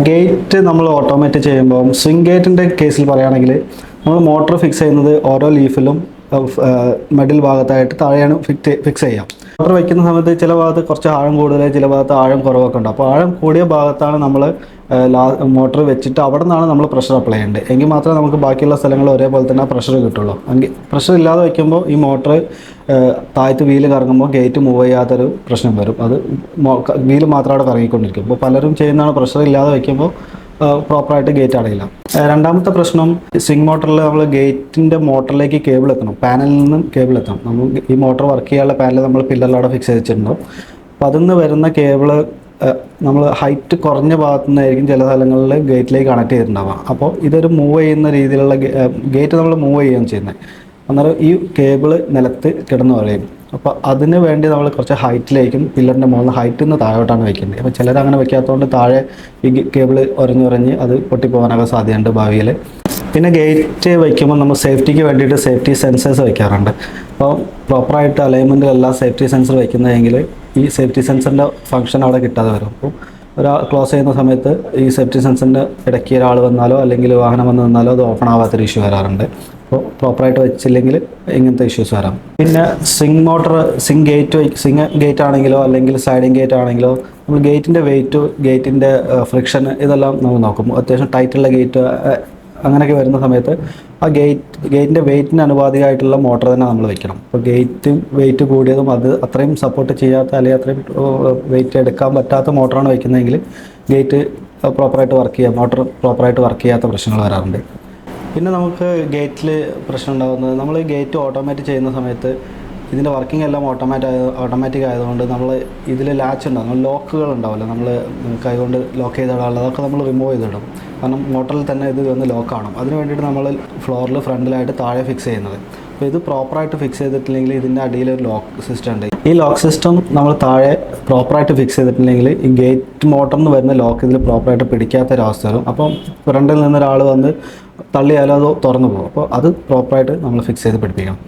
Gate നമ്മൾ automate ചെയ്യുമ്പോൾ swing ഗേറ്റിൻ്റെ കേസിൽ പറയുകയാണെങ്കിൽ നമ്മൾ മോട്ടോർ ഫിക്സ് ചെയ്യുന്നത് ഓരോ ലീഫിലും മിഡിൽ ഭാഗത്തായിട്ട് താഴെയാണ് ഫിക്സ് ചെയ്യാം. മോട്ടോർ വയ്ക്കുന്ന സമയത്ത് ചില ഭാഗത്ത് കുറച്ച് ആഴം കൂടുതൽ, ചില ഭാഗത്ത് ആഴം കുറവൊക്കെ ഉണ്ട്. അപ്പോൾ ആഴം കൂടിയ ഭാഗത്താണ് നമ്മൾ മോട്ടോർ വെച്ചിട്ട് അവിടെ നിന്നാണ് നമ്മൾ പ്രഷർ അപ്ലൈ ചെയ്യേണ്ടത്. എങ്കിൽ മാത്രമേ നമുക്ക് ബാക്കിയുള്ള സ്ഥലങ്ങൾ ഒരേപോലെ തന്നെ പ്രഷർ കിട്ടുള്ളൂ. എങ്കിൽ പ്രഷർ ഇല്ലാതെ വയ്ക്കുമ്പോൾ ഈ മോട്ടർ താഴത്ത് വീല് കറങ്ങുമ്പോൾ ഗേറ്റ് മൂവ് ചെയ്യാത്തൊരു പ്രശ്നം വരും. അത് വീല് മാത്രം അവിടെ കറങ്ങിക്കൊണ്ടിരിക്കും. അപ്പോൾ പലരും ചെയ്യുന്നതാണ് പ്രഷർ ഇല്ലാതെ വയ്ക്കുമ്പോൾ പ്രോപ്പറായിട്ട് ഗേറ്റ് അടയില്ല. രണ്ടാമത്തെ പ്രശ്നം, സ്വിംഗ് മോട്ടറിൽ നമ്മൾ ഗേറ്റിൻ്റെ മോട്ടറിലേക്ക് കേബിൾ എത്തണം, പാനലിൽ നിന്നും കേബിൾ എത്തണം. നമ്മൾ ഈ മോട്ടോർ വർക്ക് ചെയ്യാനുള്ള പാനൽ നമ്മൾ പില്ലറിലവിടെ ഫിക്സ് ചെയ്തിട്ടുണ്ടാവും. അപ്പോൾ അതിൽ നിന്ന് വരുന്ന കേബിള് നമ്മൾ ഹൈറ്റ് കുറഞ്ഞ ഭാഗത്തു നിന്നായിരിക്കും ചില സ്ഥലങ്ങളിൽ ഗേറ്റിലേക്ക് കണക്ട് ചെയ്തിട്ടുണ്ടാവുക. അപ്പോൾ ഇതൊരു മൂവ് ചെയ്യുന്ന രീതിയിലുള്ള ഗേറ്റ് നമ്മൾ മൂവ് ചെയ്യുകയാണ് ചെയ്യുന്നത്. അന്നേരം ഈ കേബിള് നിലത്ത് കിടന്നു പറയും. അപ്പോൾ അതിന് വേണ്ടി നമ്മൾ കുറച്ച് ഹൈറ്റിലേക്കും പില്ലറിൻ്റെ മുകളിൽ ഹൈറ്റിൽ നിന്ന് താഴോട്ടാണ് വയ്ക്കേണ്ടത്. അപ്പോൾ ചിലരങ്ങനെ വയ്ക്കാത്തതുകൊണ്ട് താഴെ ഈ കേബിള് ഉരഞ്ഞുറഞ്ഞ് അത് പൊട്ടിപ്പോകാനൊക്കെ സാധ്യതയുണ്ട് ഭാവിയിൽ. പിന്നെ ഗേറ്റ് വയ്ക്കുമ്പോൾ നമ്മൾ സേഫ്റ്റിക്ക് വേണ്ടിയിട്ട് സേഫ്റ്റി സെൻസേഴ്സ് വയ്ക്കാറുണ്ട്. അപ്പോൾ പ്രോപ്പറായിട്ട് അലൈൻമെൻറ്റിലല്ല സേഫ്റ്റി സെൻസർ വയ്ക്കുന്നതെങ്കിൽ ഈ സേഫ്റ്റി സെൻസറിൻ്റെ ഫംഗ്ഷൻ അവിടെ കിട്ടാതെ വരും. അപ്പോൾ ഒരാൾ ക്ലോസ് ചെയ്യുന്ന സമയത്ത് ഈ സേഫ്റ്റി സെൻസറിൻ്റെ ഇടയ്ക്ക് ഒരാൾ വന്നാലോ അല്ലെങ്കിൽ വാഹനം വന്ന് നിന്നാലോ അത് ഓപ്പൺ ആവാത്തൊരു ഇഷ്യൂ വരാറുണ്ട്. അപ്പോൾ പ്രോപ്പറായിട്ട് വെച്ചില്ലെങ്കിൽ ഇങ്ങനത്തെ ഇഷ്യൂസ് വരാം. പിന്നെ സ്വിംഗ് മോട്ടർ, സ്വിംഗ് ഗേറ്റ് ആണെങ്കിലോ അല്ലെങ്കിൽ സൈഡിങ് ഗേറ്റ് ആണെങ്കിലോ നമ്മൾ ഗേറ്റിൻ്റെ വെയിറ്റ്, ഗേറ്റിൻ്റെ ഫ്രിക്ഷൻ ഇതെല്ലാം നമ്മൾ നോക്കും. അത്യാവശ്യം ടൈറ്റുള്ള ഗേറ്റ് അങ്ങനെയൊക്കെ വരുന്ന സമയത്ത് ആ ഗേറ്റിൻ്റെ വെയിറ്റിന് അനുപാതികമായിട്ടുള്ള മോട്ടർ തന്നെ നമ്മൾ വെക്കണം. അപ്പോൾ ഗേറ്റ് വെയിറ്റ് കൂടിയതും അത് അത്രയും സപ്പോർട്ട് ചെയ്യാത്ത അല്ലെങ്കിൽ അത്രയും വെയിറ്റ് എടുക്കാൻ പറ്റാത്ത മോട്ടറാണ് വയ്ക്കുന്നതെങ്കിൽ ഗേറ്റ് പ്രോപ്പറായിട്ട് വർക്ക് ചെയ്യുക, മോട്ടർ പ്രോപ്പറായിട്ട് വർക്ക് ചെയ്യാത്ത പ്രശ്നങ്ങൾ വരാറുണ്ട്. പിന്നെ നമുക്ക് ഗേറ്റിൽ പ്രശ്നം ഉണ്ടാകുന്നത്, നമ്മൾ ഗേറ്റ് ഓട്ടോമാറ്റിക് ചെയ്യുന്ന സമയത്ത് ഇതിൻ്റെ വർക്കിംഗ് എല്ലാം ഓട്ടോമാറ്റിക് ആയതുകൊണ്ട് നമ്മൾ ഇതിൽ ലാച്ച് ഉണ്ടാകും, നമ്മൾ ലോക്കുകൾ ഉണ്ടാവില്ല, നമ്മൾ കൈകൊണ്ട് ലോക്ക് ചെയ്തിടാനുള്ളത് അതൊക്കെ നമ്മൾ റിമൂവ് ചെയ്തിടും. കാരണം മോട്ടറിൽ തന്നെ ഇത് വന്ന് ലോക്കാണ്. അതിന് വേണ്ടിയിട്ട് നമ്മൾ ഫ്ലോറിൽ ഫ്രണ്ടിലായിട്ട് താഴെ ഫിക്സ് ചെയ്യുന്നത്. അപ്പോൾ ഇത് പ്രോപ്പറായിട്ട് ഫിക്സ് ചെയ്തിട്ടില്ലെങ്കിൽ ഇതിൻ്റെ അടിയിലൊരു ലോക്ക് സിസ്റ്റം ഉണ്ട്. ഈ ലോക്ക് സിസ്റ്റം നമ്മൾ താഴെ പ്രോപ്പറായിട്ട് ഫിക്സ് ചെയ്തിട്ടില്ലെങ്കിൽ ഈ ഗേറ്റ് മോട്ടറിൽ നിന്ന് വരുന്ന ലോക്ക് ഇതിൽ പ്രോപ്പറായിട്ട് പിടിക്കാത്തൊരവസ്ഥ വരും. അപ്പം ഫ്രണ്ടിൽ നിന്നൊരാൾ വന്ന് തള്ളിയാലും അത് തുറന്നു പോകും. അപ്പോൾ അത് പ്രോപ്പറായിട്ട് നമ്മൾ ഫിക്സ് ചെയ്ത് പിടിപ്പിക്കണം.